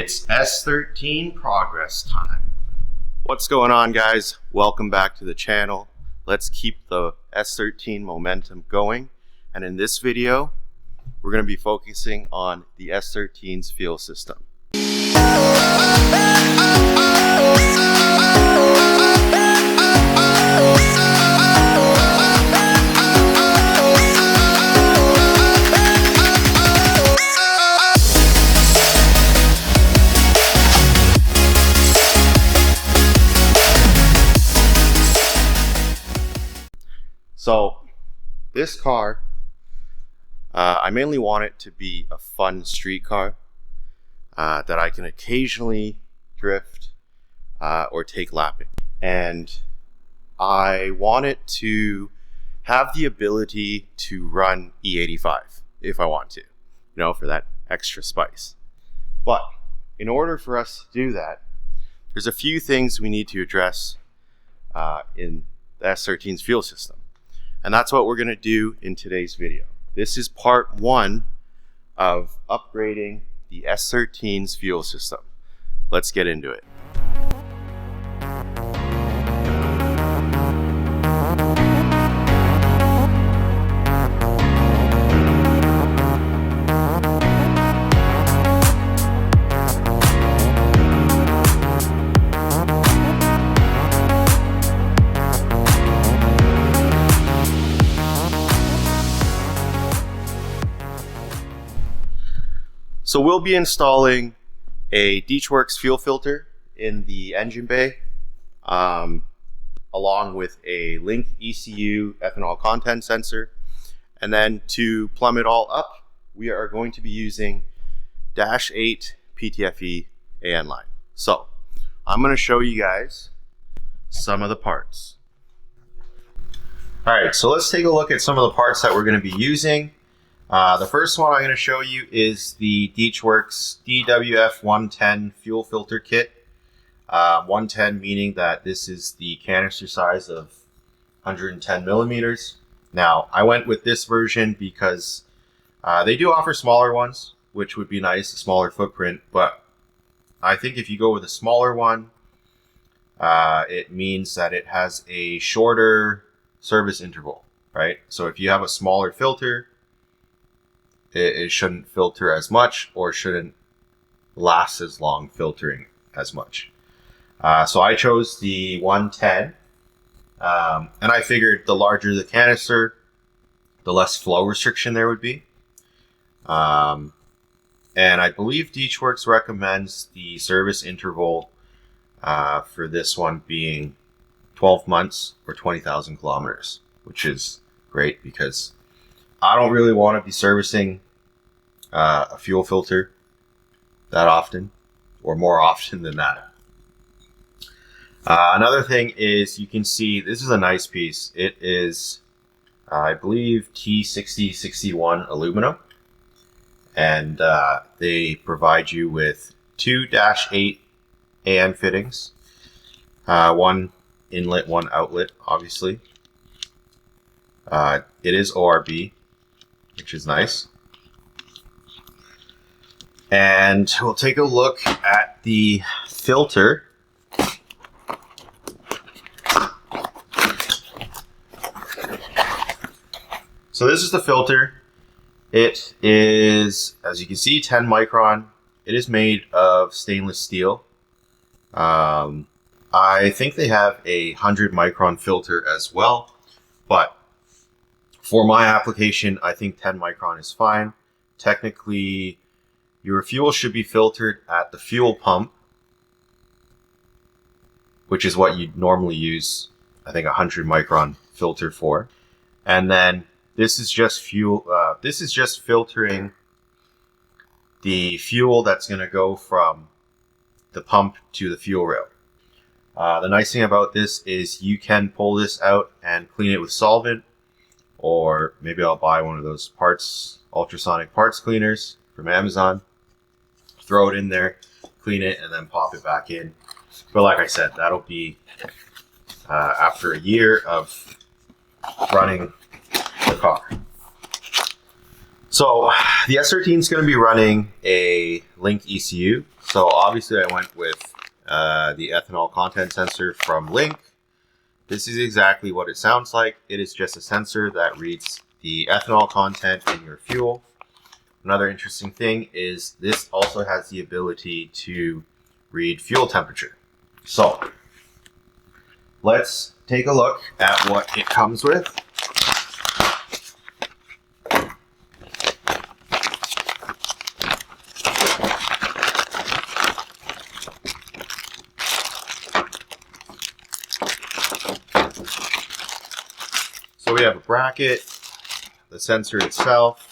It's S13 progress time. What's going on, guys? Welcome back to the channel. Let's keep the S13 momentum going. And in this video, we're going to be focusing on the S13's fuel system. So this car, I mainly want it to be a fun street car that I can occasionally drift or take lapping. And I want it to have the ability to run E85 if I want to, for that extra spice. But in order for us to do that, there's a few things we need to address in the S13's fuel system. And that's what we're going to do in today's video. This is part one of upgrading the S13's fuel system. Let's get into it. So we'll be installing a DeechWorks fuel filter in the engine bay, along with a Link ECU ethanol content sensor. And then to plumb it all up, we are going to be using -8 PTFE AN line. So I'm going to show you guys some of the parts. All right, so let's take a look at some of the parts that we're going to be using. The first one I'm going to show you is the DeechWorks DWF110 fuel filter kit. 110 meaning that this is the canister size of 110 millimeters. Now, I went with this version because they do offer smaller ones, which would be nice, a smaller footprint. But I think if you go with a smaller one, it means that it has a shorter service interval, right? So if you have a smaller filter, it shouldn't filter as much or shouldn't last as long filtering as much. So I chose the 110, and I figured the larger the canister, the less flow restriction there would be. And I believe DeechWorks recommends the service interval for this one being 12 months or 20,000 kilometers, which is great because I don't really want to be servicing a fuel filter that often, or more often than that. Another thing is, you can see this is a nice piece. It is, I believe, T6061 aluminum, and they provide you with two -8 AN fittings, one inlet, one outlet, obviously. It is ORB, which is nice. And we'll take a look at the filter. So this is the filter. It is, as you can see, 10 micron. It is made of stainless steel. I think they have a 100 micron filter as well, but for my application, I think 10 micron is fine. Technically, your fuel should be filtered at the fuel pump, which is what you'd normally use, I think, a 100 micron filter for. And then this is just fuel. This is just filtering the fuel that's going to go from the pump to the fuel rail. The nice thing about this is you can pull this out and clean it with solvent, or maybe I'll buy one of those ultrasonic parts cleaners from Amazon, throw it in there, clean it, and then pop it back in. But like I said, that'll be after a year of running the car. So the S13 is going to be running a Link ECU. So obviously I went with the ethanol content sensor from Link. This is exactly what it sounds like. It is just a sensor that reads the ethanol content in your fuel. Another interesting thing is this also has the ability to read fuel temperature. So let's take a look at what it comes with. So we have a bracket, the sensor itself,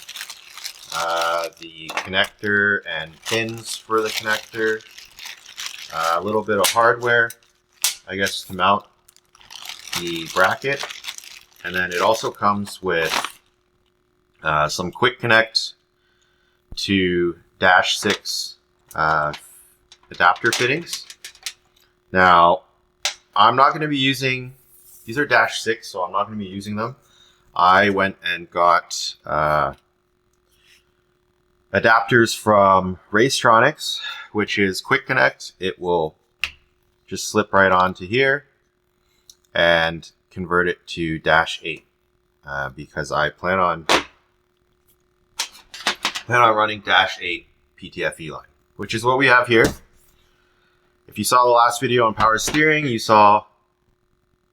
the connector and pins for the connector, a little bit of hardware, I guess, to mount the bracket, and then it also comes with some quick connect to -6 adapter fittings. Now, I'm not going to be using, these are -6, so I'm not going to be using them. I went and got adapters from Racetronics, which is quick connect. It will just slip right onto here and convert it to -8 because I plan on running -8 PTFE line, which is what we have here. If you saw the last video on power steering, you saw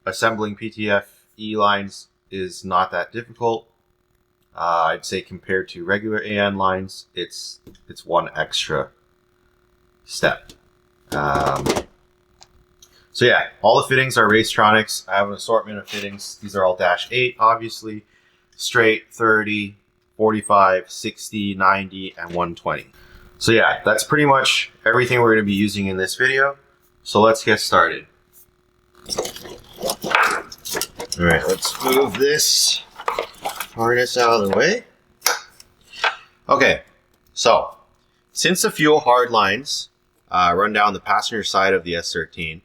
assembling PTFE lines is not that difficult. I'd say compared to regular AN lines, it's one extra step. So yeah, all the fittings are Racetronics. I have an assortment of fittings. These are all -8, obviously. Straight, 30, 45, 60, 90, and 120. So yeah, that's pretty much everything we're going to be using in this video. So let's get started. All right, let's move this harness out of the way. Okay, so since the fuel hard lines run down the passenger side of the S13,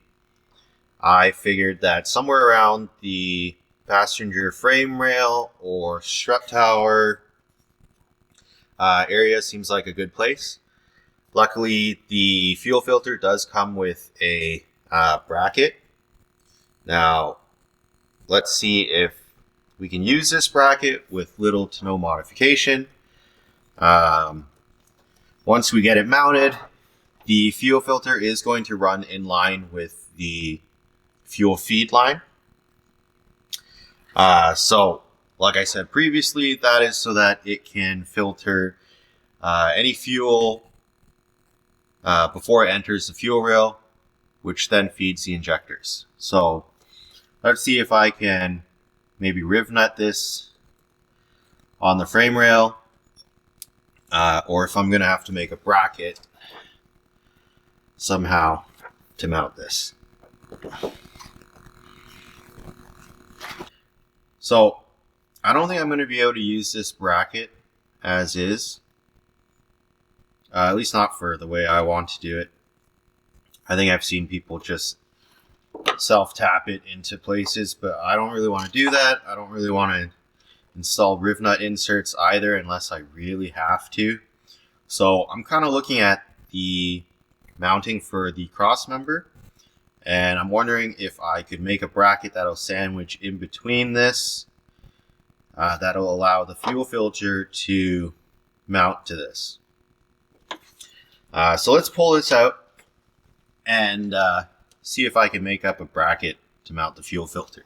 I figured that somewhere around the passenger frame rail or strut tower area seems like a good place. Luckily, the fuel filter does come with a bracket. Now, let's see if we can use this bracket with little to no modification. Once we get it mounted, the fuel filter is going to run in line with the fuel feed line. So, like I said previously, that is so that it can filter any fuel before it enters the fuel rail, which then feeds the injectors. So, let's see if I can maybe riv nut this on the frame rail, or if I'm going to have to make a bracket somehow to mount this. So I don't think I'm going to be able to use this bracket as is, at least not for the way I want to do it. I think I've seen people just self-tap it into places, but I don't really want to do that. I don't really want to install riv nut inserts either unless I really have to. So I'm kind of looking at the mounting for the cross member, and I'm wondering if I could make a bracket that'll sandwich in between this, that'll allow the fuel filter to mount to this. So let's pull this out and see if I can make up a bracket to mount the fuel filter.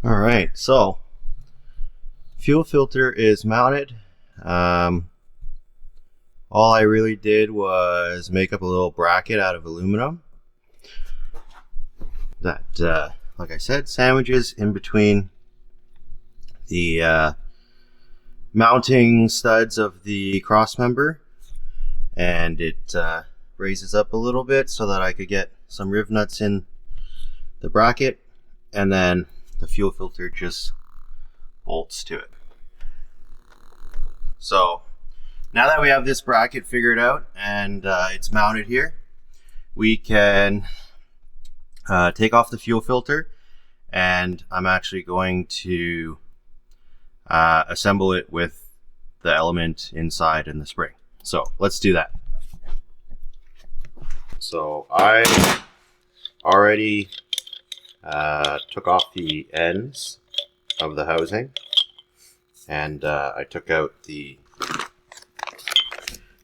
All right, so fuel filter is mounted. All I really did was make up a little bracket out of aluminum that, like I said, sandwiches in between the mounting studs of the cross member, and it raises up a little bit so that I could get some riv nuts in the bracket, and then the fuel filter just bolts to it. So now that we have this bracket figured out and it's mounted here, we can take off the fuel filter, and I'm actually going to assemble it with the element inside and the spring. So let's do that. So I already took off the ends of the housing, and I took out the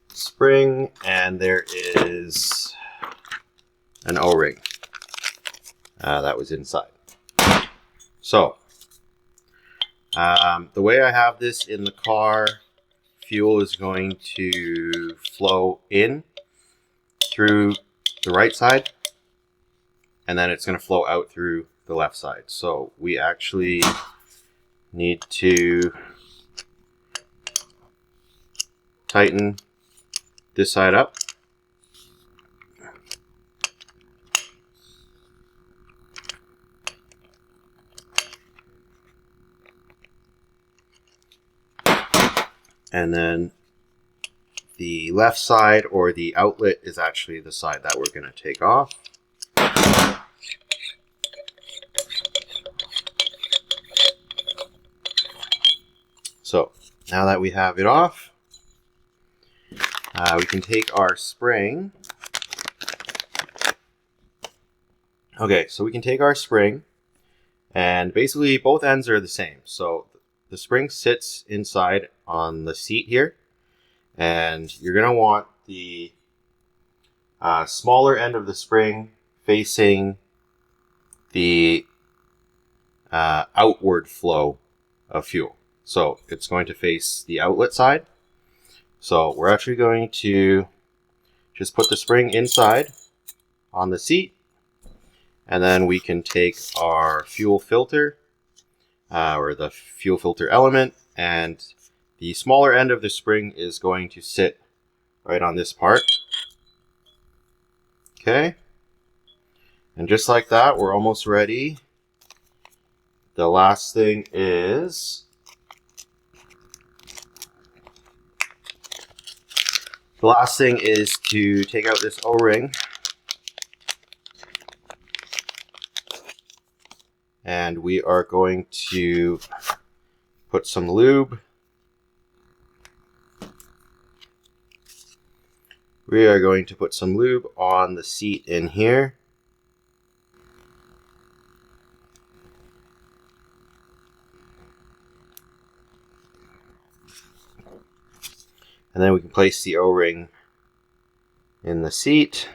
spring, and there is an O-ring that was inside. So the way I have this in the car, fuel is going to flow in through the right side, and then it's going to flow out through the left side. So we actually need to tighten this side up. And then the left side, or the outlet, is actually the side that we're going to take off. So now that we have it off, we can take our spring. Okay, so we can take our spring, and basically both ends are the same. So the spring sits inside on the seat here, and you're going to want the smaller end of the spring facing the outward flow of fuel. So it's going to face the outlet side. So we're actually going to just put the spring inside on the seat, and then we can take our fuel filter, or the fuel filter element, and the smaller end of the spring is going to sit right on this part. Okay. And just like that, we're almost ready. The last thing is to take out this O-ring, and we are going to put some lube. We are going to put some lube on the seat in here. And then we can place the O-ring in the seat.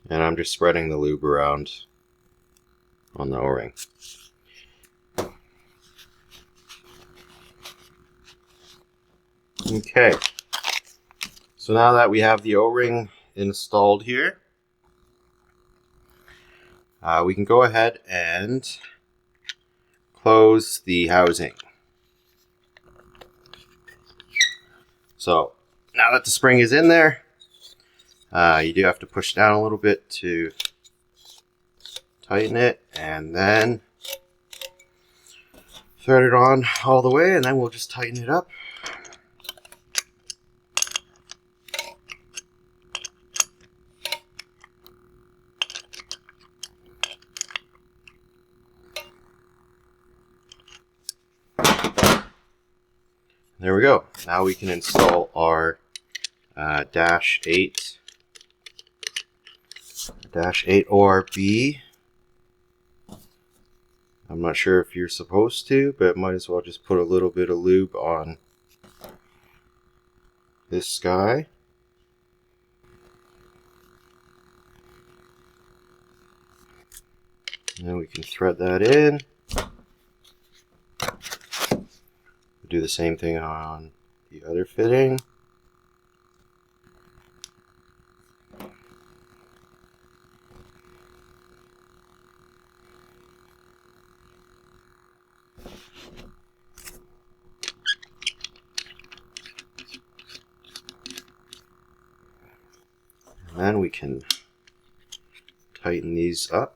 And I'm just spreading the lube around on the O-ring. Okay. So now that we have the O-ring installed here, we can go ahead and close the housing. So now that the spring is in there, you do have to push down a little bit to tighten it, and then thread it on all the way, and then we'll just tighten it up. There we go. Now we can install our dash 8 ORB. I'm not sure if you're supposed to, but might as well just put a little bit of lube on this guy. And then we can thread that in. Do the same thing on the other fitting. And then we can tighten these up.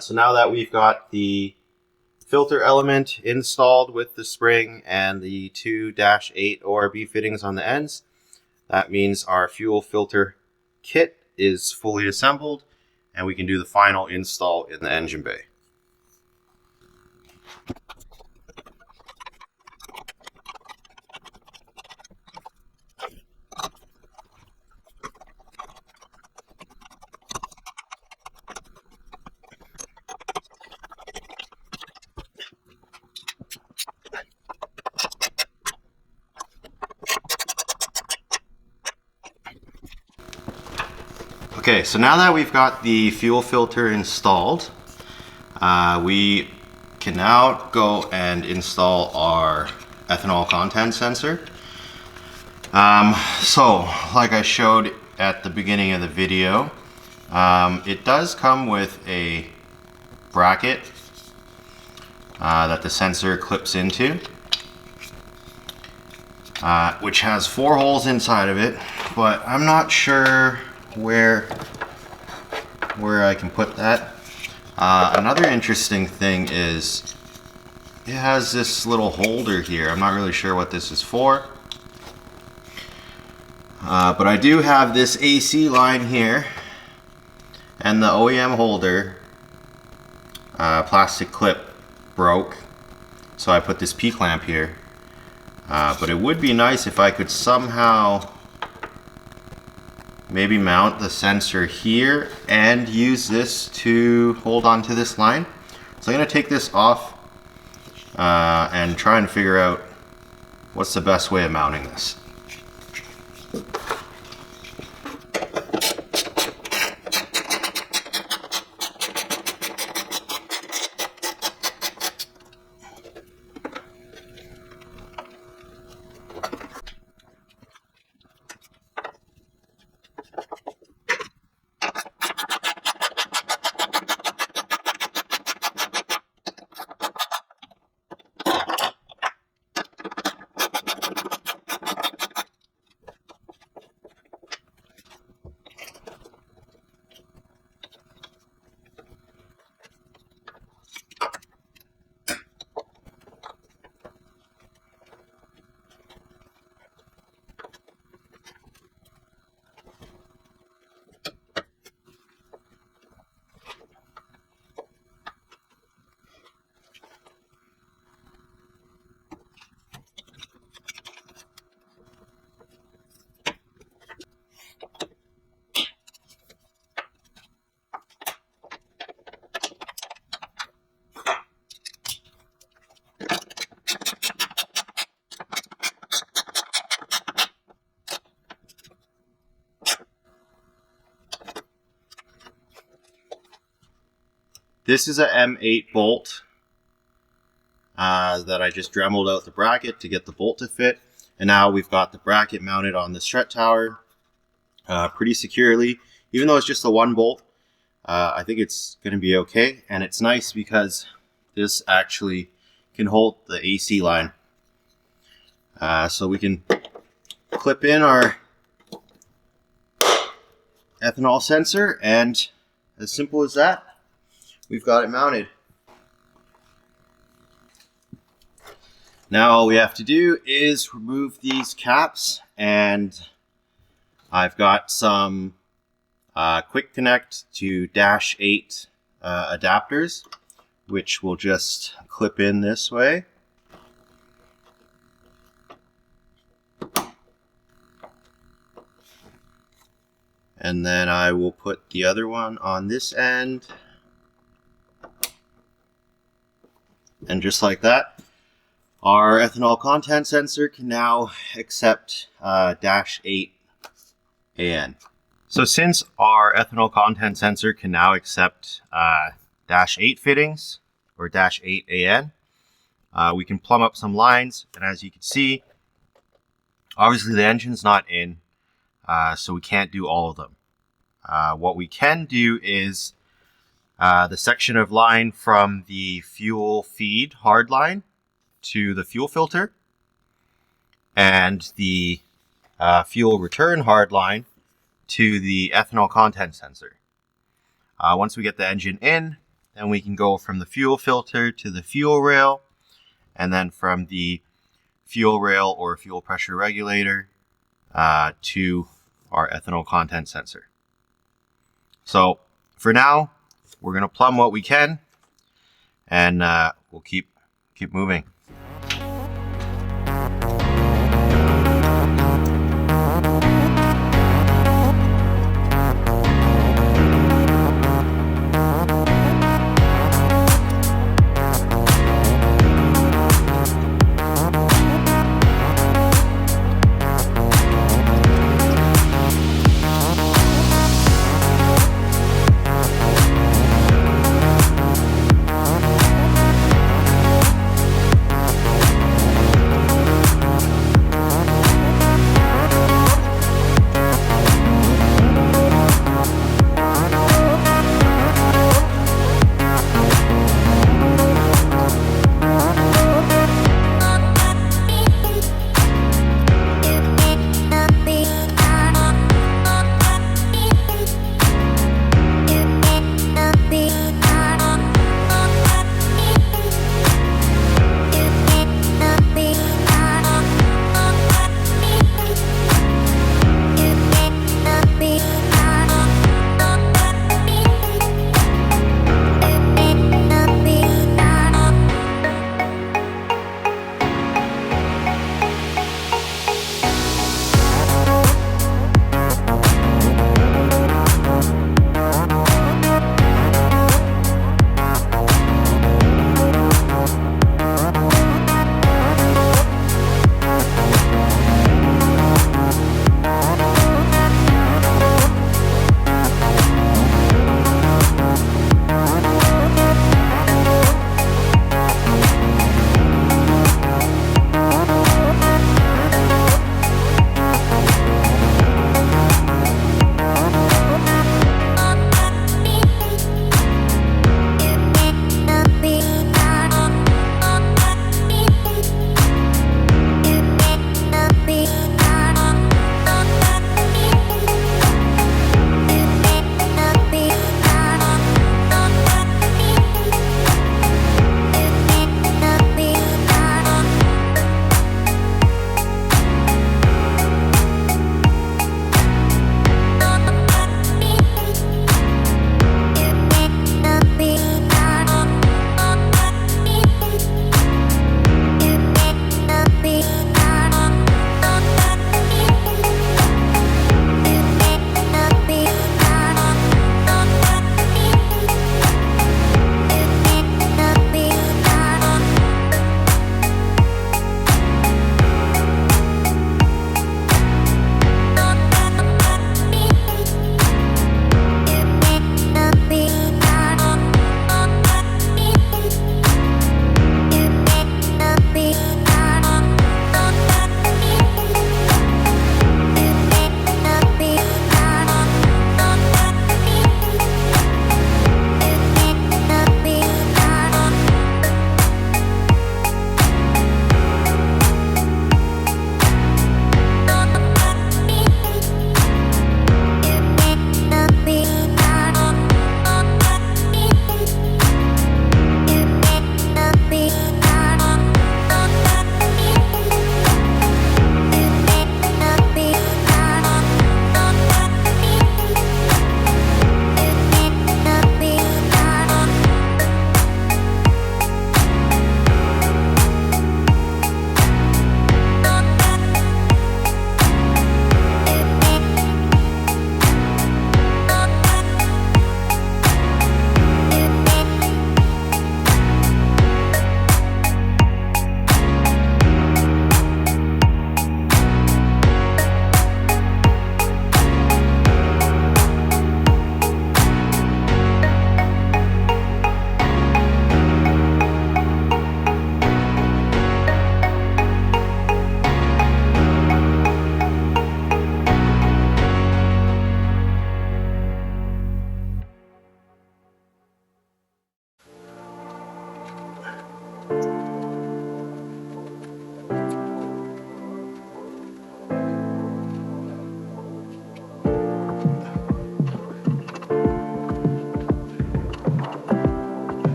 So now that we've got the filter element installed with the spring and the two -8 ORB fittings on the ends, that means our fuel filter kit is fully assembled and we can do the final install in the engine bay. Okay, so now that we've got the fuel filter installed, we can now go and install our ethanol content sensor. So, like I showed at the beginning of the video, it does come with a bracket that the sensor clips into, which has 4 holes inside of it, but I'm not sure where I can put that. Another interesting thing is it has this little holder here. I'm not really sure what this is for, but I do have this AC line here, and the OEM holder plastic clip broke, so I put this P-clamp here. But it would be nice if I could somehow maybe mount the sensor here and use this to hold on to this line. So I'm going to take this off and try and figure out what's the best way of mounting this. This is a M8 bolt that I just dremeled out the bracket to get the bolt to fit. And now we've got the bracket mounted on the strut tower pretty securely. Even though it's just a 1 bolt, I think it's going to be okay. And it's nice because this actually can hold the AC line So we can clip in our ethanol sensor, and as simple as that, we've got it mounted. Now all we have to do is remove these caps, and I've got some quick connect to -8 adapters, which will just clip in this way. And then I will put the other one on this end. And just like that, our ethanol content sensor can now accept -8 AN. So since our ethanol content sensor can now accept -8 fittings or -8 AN, we can plumb up some lines, and as you can see, obviously the engine's not in, so we can't do all of them. What we can do is the section of line from the fuel feed hard line to the fuel filter, and the fuel return hard line to the ethanol content sensor. Once we get the engine in, then we can go from the fuel filter to the fuel rail, and then from the fuel rail or fuel pressure regulator to our ethanol content sensor. So for now, we're going to plumb what we can, and we'll keep moving.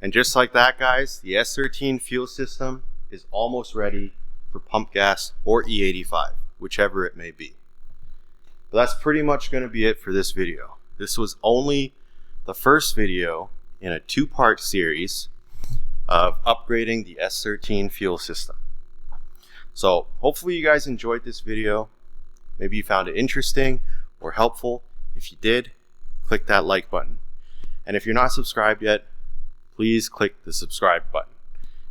And just like that, guys, the S13 fuel system is almost ready for pump gas or E85, whichever it may be. But that's pretty much going to be it for this video. This was only the first video in a two-part series of upgrading the S13 fuel system. So hopefully you guys enjoyed this video. Maybe you found it interesting or helpful. If you did, click that like button. And if you're not subscribed yet, please click the subscribe button.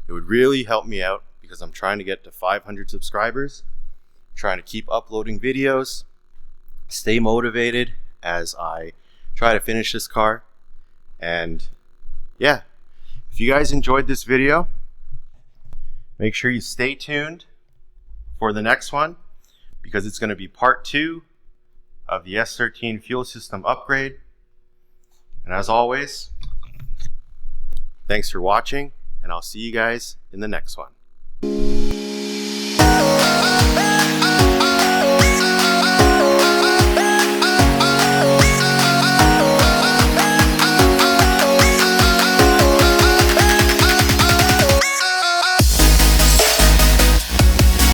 It would really help me out because I'm trying to get to 500 subscribers, trying to keep uploading videos, stay motivated as I try to finish this car. And yeah, if you guys enjoyed this video, make sure you stay tuned for the next one, because it's going to be part 2 of the S13 fuel system upgrade. And as always, thanks for watching, and I'll see you guys in the next one.